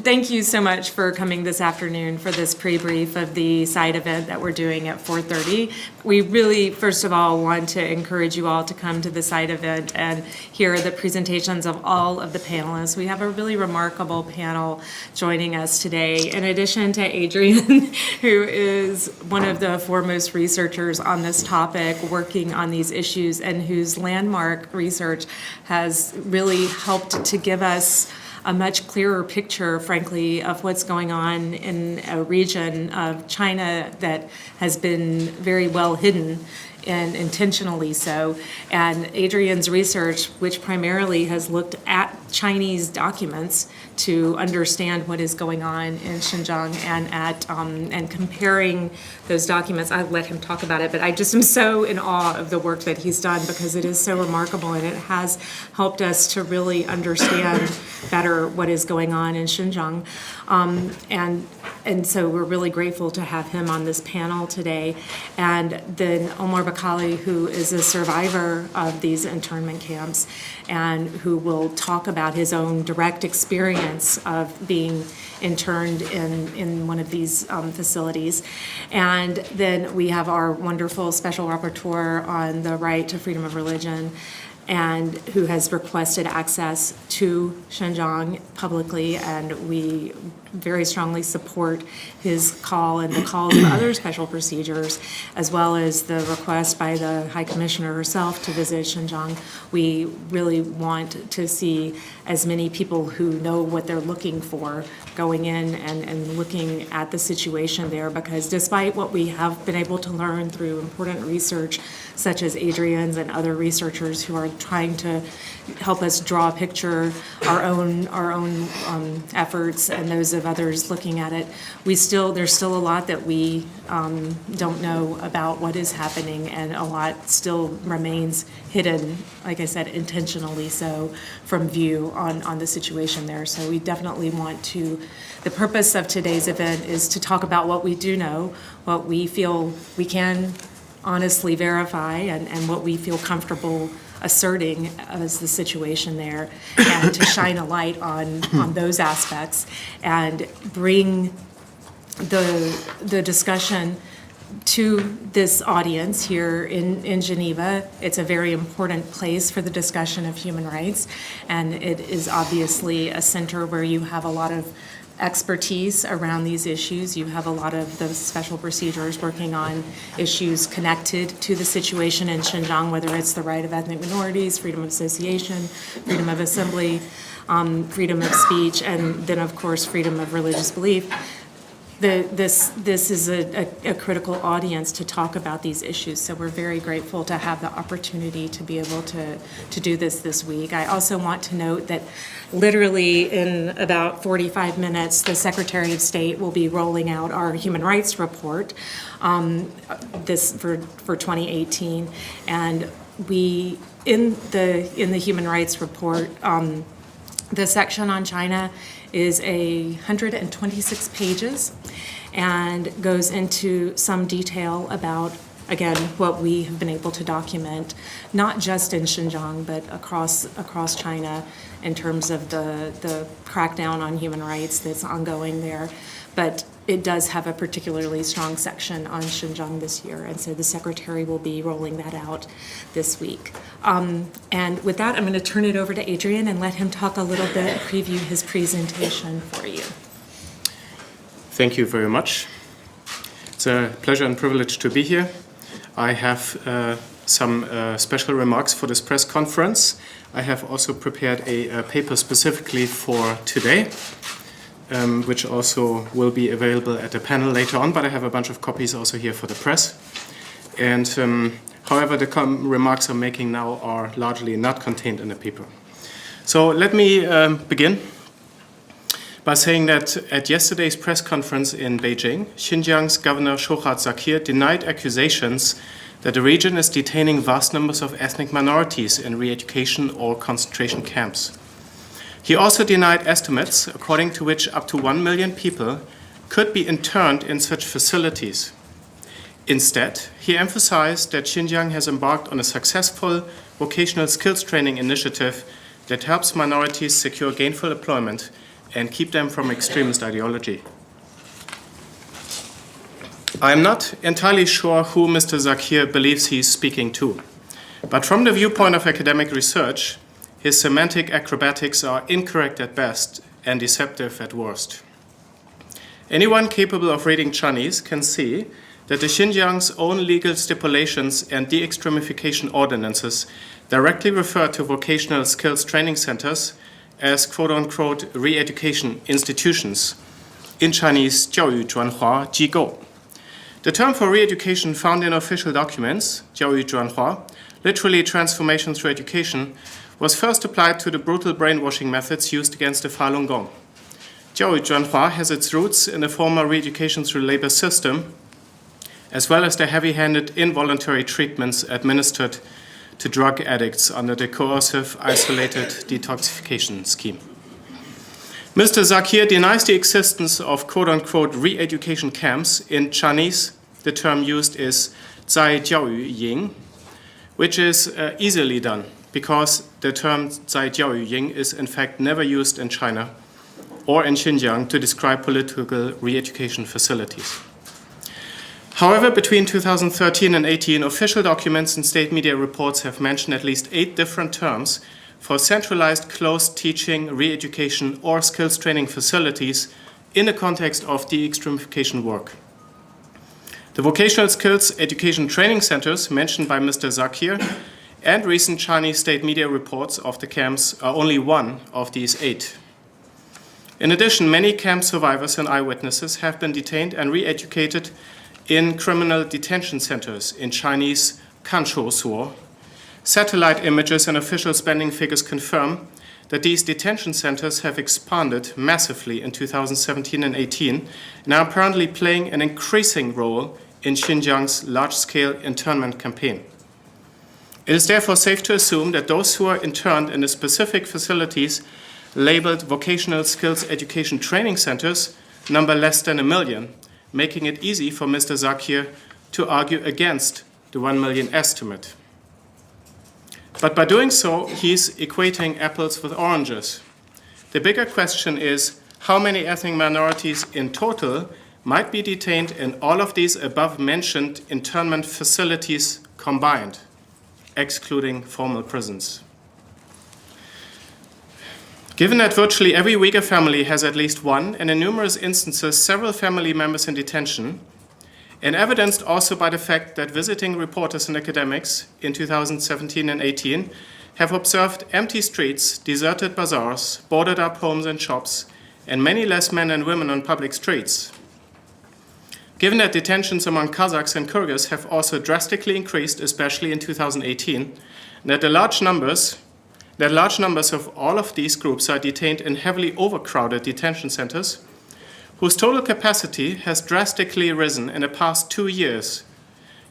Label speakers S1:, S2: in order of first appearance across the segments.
S1: Thank you so much for coming this afternoon for this pre-brief of the side event that we're doing at 4:30. We really, first of all, want to encourage you all to come to the side event and hear the presentations of all of the panelists. We have a really remarkable panel joining us today. In addition to Adrian, who is one of the foremost researchers on this topic, working on these issues, and whose landmark research has really helped to give us a much clearer picture, frankly, of what's going on in a region of China that has been very well hidden, and intentionally so. And Adrian's research, which primarily has looked at Chinese documents to understand what is going on in Xinjiang, and comparing those documents. I'll let him talk about it, but I just am so in awe of the work that he's done, because it is so remarkable, and it has helped us to really understand better what is going on in Xinjiang. And so we're really grateful to have him on this panel today. And then Omar Bakali, who is a survivor of these internment camps and who will talk about his own direct experience of being interned in one of these facilities. And then we have our wonderful special rapporteur on the right to freedom of religion, and who has requested access to Xinjiang publicly, and we very strongly support his call and the call of other special procedures, as well as the request by the High Commissioner herself to visit Xinjiang. We really want to see as many people who know what they're looking for going in and looking at the situation there, because despite what we have been able to learn through important research, such as Adrian's and other researchers who are trying to help us draw a picture, our own efforts and those of others looking at it, there's still a lot that we don't know about what is happening, and a lot still remains hidden, like I said, intentionally so, from view on the situation there. So we definitely want to, the purpose of today's event is to talk about what we do know, what we feel we can honestly verify, and what we feel comfortable asserting as the situation there, and to shine a light on those aspects and bring the discussion to this audience here in Geneva. It's a very important place for the discussion of human rights, and it is obviously a center where you have a lot of expertise around these issues. You have a lot of the special procedures working on issues connected to the situation in Xinjiang, whether it's the right of ethnic minorities, freedom of association, freedom of assembly, freedom of speech, and then, of course, freedom of religious belief. This is a critical audience to talk about these issues, so we're very grateful to have the opportunity to be able to do this week. I also want to note that literally in about 45 minutes, the Secretary of State will be rolling out our human rights report this for 2018, and we in the human rights report, the section on China is 126 pages and goes into some detail about, again, what we have been able to document, not just in Xinjiang, but across China in terms of the crackdown on human rights that's ongoing there. But it does have a particularly strong section on Xinjiang this year, and so the Secretary will be rolling that out this week. And with that, I'm going to turn it over to Adrian and let him talk a little bit, preview his presentation for you.
S2: Thank you very much. It's a pleasure and privilege to be here. I have some special remarks for this press conference. I have also prepared a paper specifically for today, which also will be available at the panel later on, but I have a bunch of copies also here for the press. And however, the remarks I'm making now are largely not contained in the paper. So let me begin by saying that at yesterday's press conference in Beijing, Xinjiang's Governor Shohat Zakir denied accusations that the region is detaining vast numbers of ethnic minorities in re-education or concentration camps. He also denied estimates according to which up to 1 million people could be interned in such facilities. Instead, he emphasized that Xinjiang has embarked on a successful vocational skills training initiative that helps minorities secure gainful employment and keep them from extremist ideology. I'm not entirely sure who Mr. Zakir believes he's speaking to, but from the viewpoint of academic research, his semantic acrobatics are incorrect at best and deceptive at worst. Anyone capable of reading Chinese can see that the Xinjiang's own legal stipulations and de-extremification ordinances directly refer to vocational skills training centers as quote-unquote re-education institutions, in Chinese 教育转化机构. The term for re-education found in official documents, 教育转化, literally transformation through education, was first applied to the brutal brainwashing methods used against the Falun Gong. 教育转化 has its roots in the former re-education through labor system, as well as the heavy-handed involuntary treatments administered to drug addicts under the coercive isolated detoxification scheme. Mr. Zakir denies the existence of quote-unquote re-education camps. In Chinese, the term used is 在教育营, which is easily done because the term 在教育营 is in fact never used in China or in Xinjiang to describe political re-education facilities. However, between 2013 and 18, official documents and state media reports have mentioned at least 8 different terms for centralized closed teaching, re-education, or skills training facilities in the context of de-extremification work. The vocational skills education training centers mentioned by Mr. Zakir and recent Chinese state media reports of the camps are only one of these 8. In addition, many camp survivors and eyewitnesses have been detained and re-educated in criminal detention centers, in Chinese 看守所. Satellite images and official spending figures confirm that these detention centers have expanded massively in 2017 and 18 and are apparently playing an increasing role in Xinjiang's large-scale internment campaign. It is therefore safe to assume that those who are interned in the specific facilities labeled vocational skills education training centers number less than 1 million, making it easy for Mr. Zakir to argue against the 1 million estimate. But by doing so, he's equating apples with oranges. The bigger question is how many ethnic minorities in total might be detained in all of these above-mentioned internment facilities combined, excluding formal prisons. Given that virtually every Uyghur family has at least one, and in numerous instances several family members in detention, and evidenced also by the fact that visiting reporters and academics in 2017 and 18 have observed empty streets, deserted bazaars, boarded up homes and shops, and many less men and women on public streets. Given that detentions among Kazakhs and Kyrgyz have also drastically increased, especially in 2018, and that large numbers of all of these groups are detained in heavily overcrowded detention centers, whose total capacity has drastically risen in the past 2 years,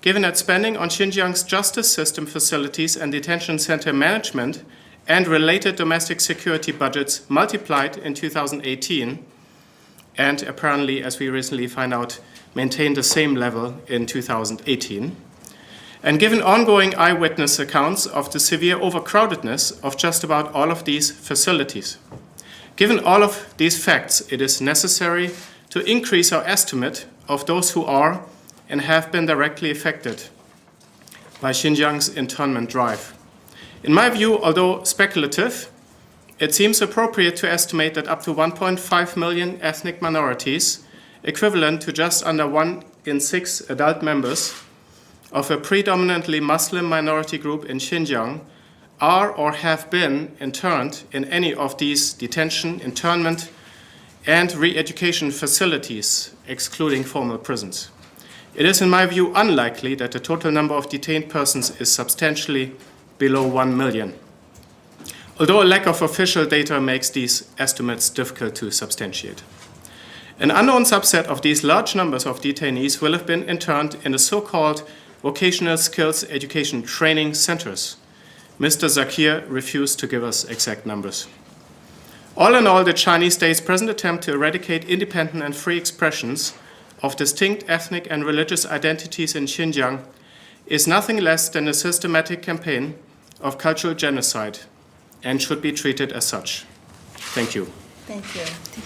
S2: given that spending on Xinjiang's justice system facilities and detention center management and related domestic security budgets multiplied in 2018, and apparently, as we recently find out, maintained the same level in 2018, and given ongoing eyewitness accounts of the severe overcrowdedness of just about all of these facilities. Given all of these facts, it is necessary to increase our estimate of those who are and have been directly affected by Xinjiang's internment drive. In my view, although speculative, it seems appropriate to estimate that up to 1.5 million ethnic minorities, equivalent to just under 1 in 6 adult members of a predominantly Muslim minority group in Xinjiang, are or have been interned in any of these detention, internment, and re-education facilities, excluding formal prisons. It is, in my view, unlikely that the total number of detained persons is substantially below 1 million, although a lack of official data makes these estimates difficult to substantiate. An unknown subset of these large numbers of detainees will have been interned in the so-called vocational skills education training centers. Mr. Zakir refused to give us exact numbers. All in all, the Chinese state's present attempt to eradicate independent and free expressions of distinct ethnic and religious identities in Xinjiang is nothing less than a systematic campaign of cultural genocide and should be treated as such. Thank you.
S3: Thank you.